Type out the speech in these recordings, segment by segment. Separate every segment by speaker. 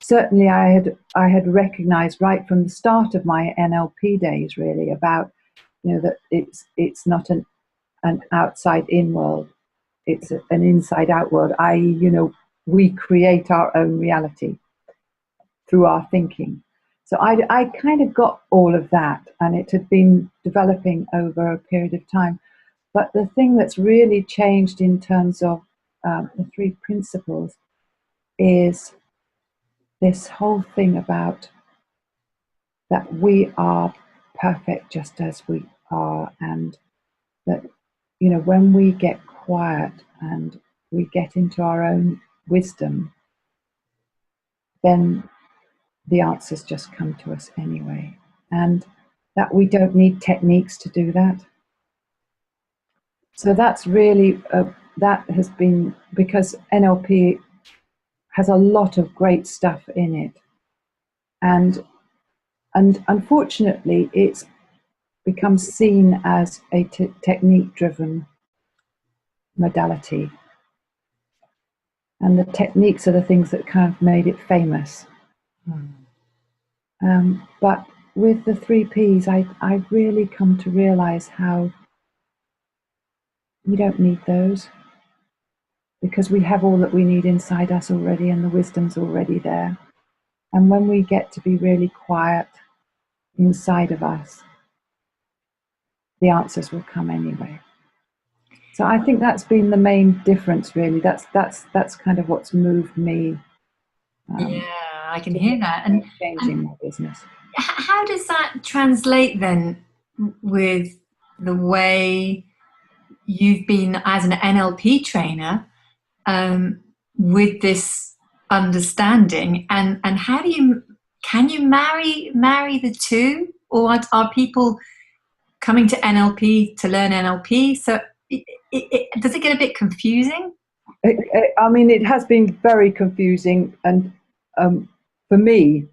Speaker 1: certainly I had recognized right from the start of my NLP days, really, about, that it's not an outside in world, it's an inside out world, i.e., we create our own reality through our thinking. So I kind of got all of that, and it had been developing over a period of time. But the thing that's really changed in terms of the three principles is this whole thing about that we are perfect just as we are, and that, when we get quiet and we get into our own wisdom, then the answers just come to us anyway, and that we don't need techniques to do that. So that's really, that has been, because NLP has a lot of great stuff in it, and unfortunately it's become seen as a technique-driven modality, and the techniques are the things that kind of made it famous. But with the 3Ps, I've really come to realize how we don't need those, because we have all that we need inside us already, and the wisdom's already there. And when we get to be really quiet inside of us, the answers will come anyway. So I think that's been the main difference, really. That's kind of what's moved me.
Speaker 2: Yeah, I can hear that. And
Speaker 1: changing my business.
Speaker 2: How does that translate then with the way you've been as an NLP trainer, with this understanding, and how can you marry the two, or are people coming to NLP to learn NLP? So does it get a bit confusing?
Speaker 1: I mean, it has been very confusing, and for me,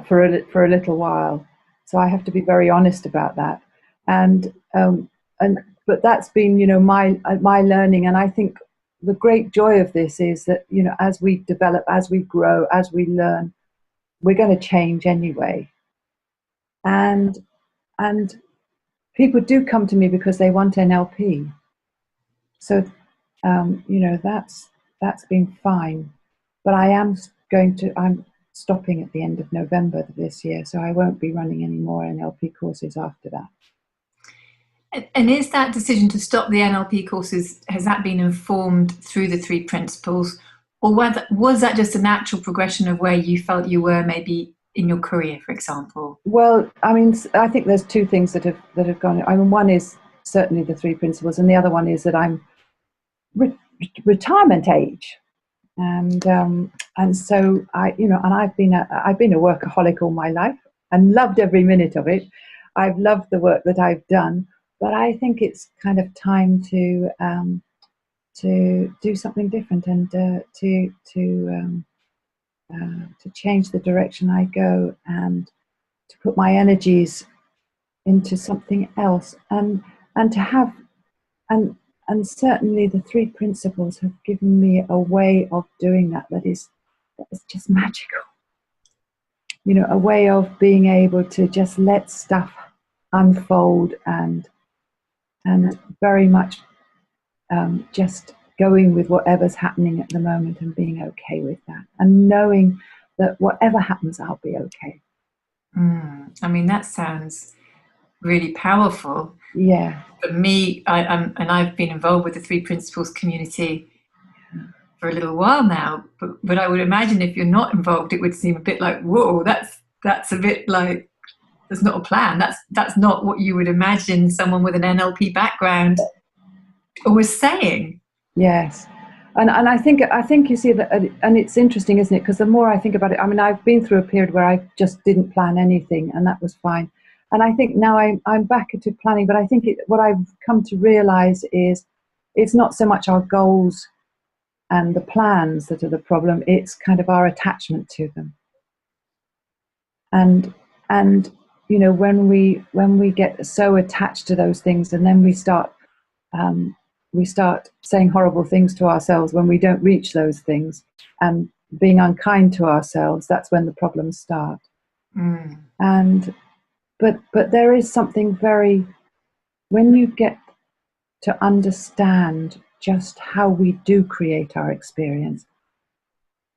Speaker 1: for a little while. So I have to be very honest about that. But that's been, my learning, and I think the great joy of this is that, as we develop, as we grow, as we learn, we're going to change anyway. And people do come to me because they want NLP. So, that's been fine. But I'm stopping at the end of November this year, so I won't be running any more NLP courses after that.
Speaker 2: And is that decision to stop the NLP courses, has that been informed through the three principles, or was that just a natural progression of where you felt you were maybe in your career, for example?
Speaker 1: Well, I mean, I think there's two things that have gone. I mean, one is certainly the three principles, and the other one is that I'm retirement age, and so I've been a workaholic all my life and loved every minute of it. I've loved the work that I've done, but I think it's kind of time to do something different, and to change the direction I go, and to put my energies into something else, and to have, and certainly the three principles have given me a way of doing that is just magical. A way of being able to just let stuff unfold, and very much just going with whatever's happening at the moment, and being okay with that, and knowing that whatever happens, I'll be okay.
Speaker 2: I mean, that sounds really powerful.
Speaker 1: Yeah.
Speaker 2: For me, I've been involved with the three principles community for a little while now, but I would imagine if you're not involved, it would seem a bit like, whoa, that's a bit like, there's not a plan. That's not what you would imagine someone with an NLP background was saying.
Speaker 1: Yes. And I think you see that, and it's interesting, isn't it? Because the more I think about it, I mean, I've been through a period where I just didn't plan anything, and that was fine. And I think now I'm back to planning, but I think what I've come to realize is it's not so much our goals and the plans that are the problem, it's kind of our attachment to them. And when we get so attached to those things, and then we start saying horrible things to ourselves when we don't reach those things, and being unkind to ourselves, that's when the problems start. And but there is something very, when you get to understand just how we do create our experience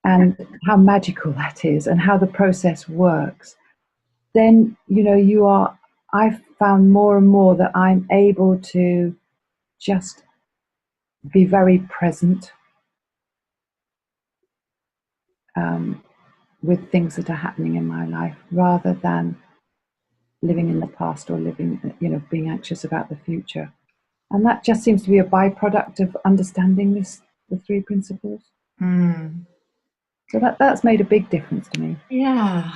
Speaker 1: and how magical that is and how the process works, then I've found more and more that I'm able to just be very present with things that are happening in my life, rather than living in the past or being anxious about the future. And that just seems to be a byproduct of understanding the three principles. So that's made a big difference to me.
Speaker 2: Yeah.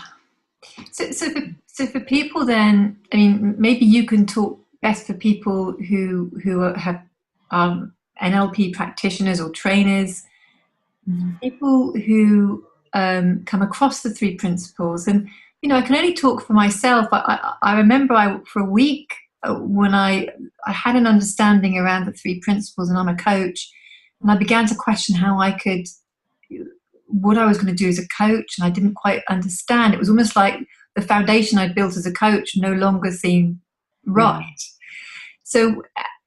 Speaker 2: So for people then, I mean, maybe you can talk best for people who have NLP practitioners or trainers, people who come across the three principles. And, I can only talk for myself. I remember for a week when I had an understanding around the three principles, and I'm a coach, and I began to question how I could, what I was going to do as a coach, and I didn't quite understand. It was almost like the foundation I'd built as a coach no longer seemed right. So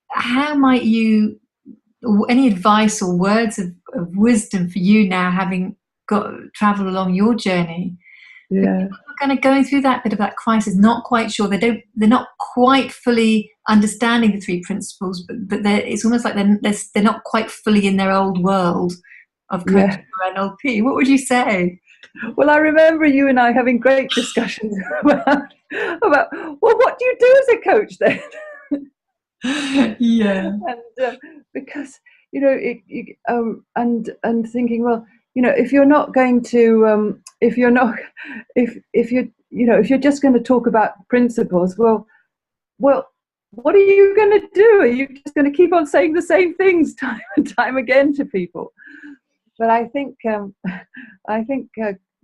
Speaker 2: how might you, any advice or words of wisdom for you now, having traveled along your journey,
Speaker 1: yeah,
Speaker 2: kind of going through that bit of that crisis, not quite sure, they're not quite fully understanding the three principles, but it's almost like they're not quite fully in their old world of coaching or NLP. What would you say?
Speaker 1: Well, I remember you and I having great discussions about well, what do you do as a coach then?
Speaker 2: Yeah.
Speaker 1: And because and thinking, well, if you're not going to if you're just going to talk about principles, well, what are you going to do? Are you just going to keep on saying the same things time and time again to people? But I think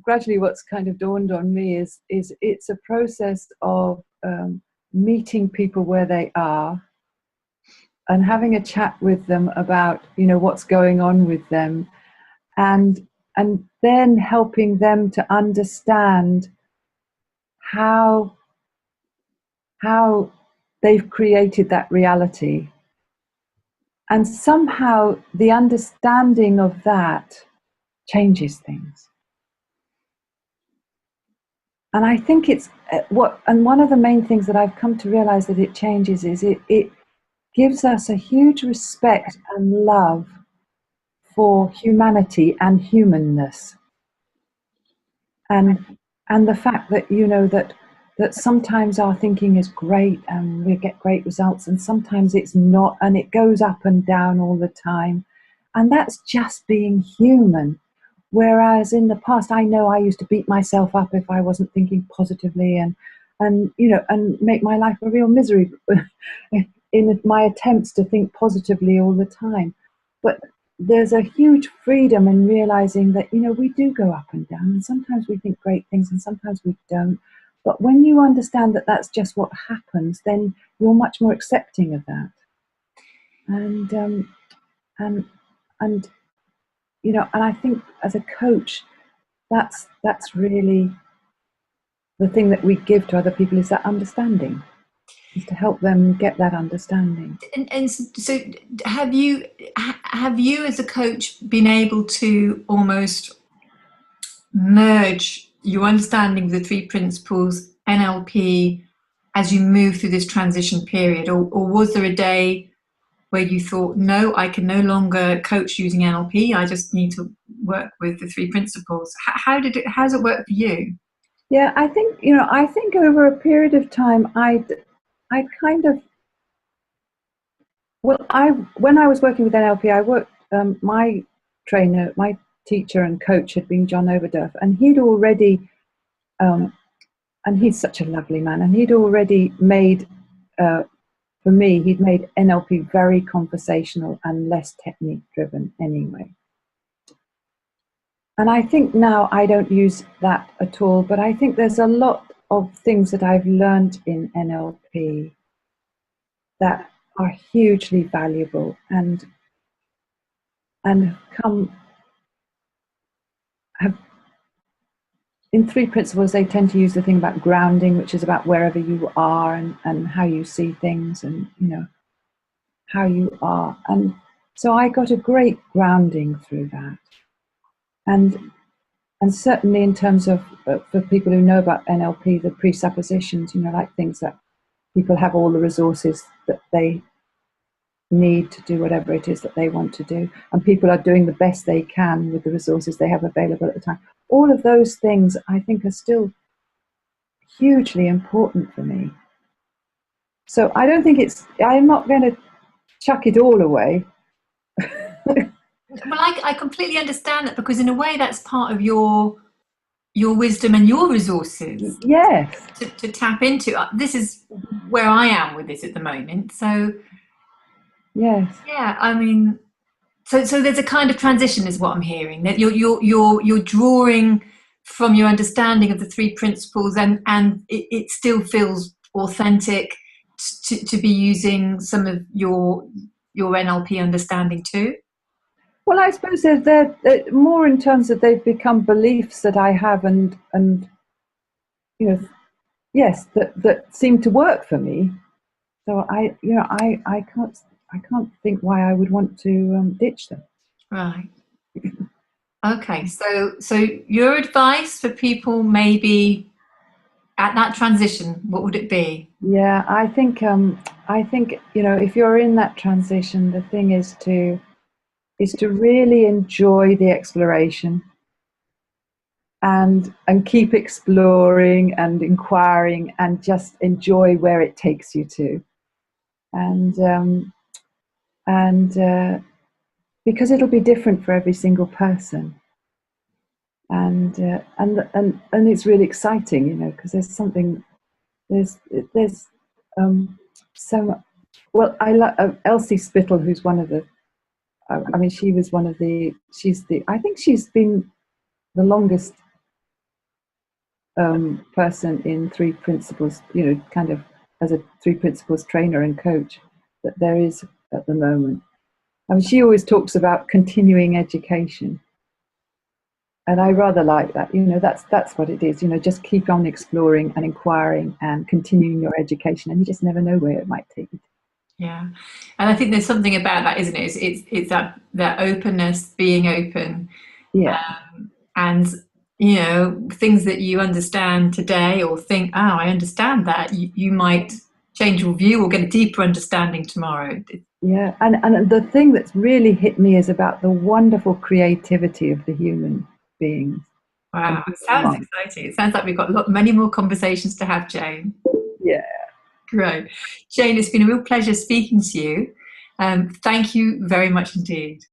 Speaker 1: gradually what's kind of dawned on me is it's a process of meeting people where they are and having a chat with them about what's going on with them, and then helping them to understand how they've created that reality. And somehow the understanding of that changes things. And I think it's one of the main things that I've come to realize that it changes is it gives us a huge respect and love for humanity and humanness. And the fact that, that sometimes our thinking is great and we get great results, and sometimes it's not, and it goes up and down all the time. And that's just being human. Whereas in the past, I know I used to beat myself up if I wasn't thinking positively, and make my life a real misery in my attempts to think positively all the time. But there's a huge freedom in realizing that we do go up and down, and sometimes we think great things and sometimes we don't. But when you understand that that's just what happens, then you're much more accepting of that. And I think as a coach, that's really the thing that we give to other people, is that understanding, is to help them get that understanding.
Speaker 2: And so have you as a coach been able to almost merge your understanding of the three principles, NLP, as you move through this transition period, or was there a day where you thought, no, I can no longer coach using NLP, I just need to work with the three principles? How does it work for you?
Speaker 1: Yeah, I think over a period of time, I kind of, well, when I was working with NLP, I worked, my trainer, my teacher and coach had been John Overduff, and he'd already, and he's such a lovely man, and he'd already made, for me, he'd made NLP very conversational and less technique driven anyway. And I think now I don't use that at all, but I think there's a lot of things that I've learned in NLP that are hugely valuable and come have, in three principles, they tend to use the thing about grounding, which is about wherever you are and how you see things and, you know, how you are. And so I got a great grounding through that. And certainly in terms of, for people who know about NLP, the presuppositions, you know, like things that people have all the resources that they need to do whatever it is that they want to do, and people are doing the best they can with the resources they have available at the time. All of those things I think are still hugely important for me. So I don't think I'm not going to chuck it all away.
Speaker 2: Well, I completely understand that, because in a way that's part of your wisdom and your resources.
Speaker 1: Yes.
Speaker 2: To tap into. This is where I am with this at the moment. So
Speaker 1: yes.
Speaker 2: Yeah, I mean, so there's a kind of transition, is what I'm hearing. That you're drawing from your understanding of the three principles, and it still feels authentic to be using some of your NLP understanding too.
Speaker 1: Well, I suppose they're more in terms of they've become beliefs that I have, and you know, yes, that seem to work for me. So I can't think why I would want to ditch them.
Speaker 2: Right. Okay. So your advice for people maybe at that transition, what would it be?
Speaker 1: Yeah, I think you know, if you're in that transition, the thing is to really enjoy the exploration and keep exploring and inquiring and just enjoy where it takes you to, and because it'll be different for every single person, and it's really exciting, you know, because there's so well. I love Elsie Spittle, who's one of the. I mean, she was one of the. I think she's been the longest person in three principles. You know, kind of as a three principles trainer and coach that there is at the moment. I mean, she always talks about continuing education, and I rather like that. You know, that's what it is. You know, just keep on exploring and inquiring and continuing your education, and you just never know where it might take you.
Speaker 2: Yeah, and I think there's something about that, isn't it? It's that openness, being open,
Speaker 1: Yeah,
Speaker 2: and you know, things that you understand today or think, oh, I understand that. You might change your view or get a deeper understanding tomorrow.
Speaker 1: yeah, and the thing that's really hit me is about the wonderful creativity of the human beings.
Speaker 2: Wow, it sounds exciting. It sounds like we've got many more conversations to have, Jane.
Speaker 1: Yeah.
Speaker 2: Great. Jane, it's been a real pleasure speaking to you. Thank you very much indeed.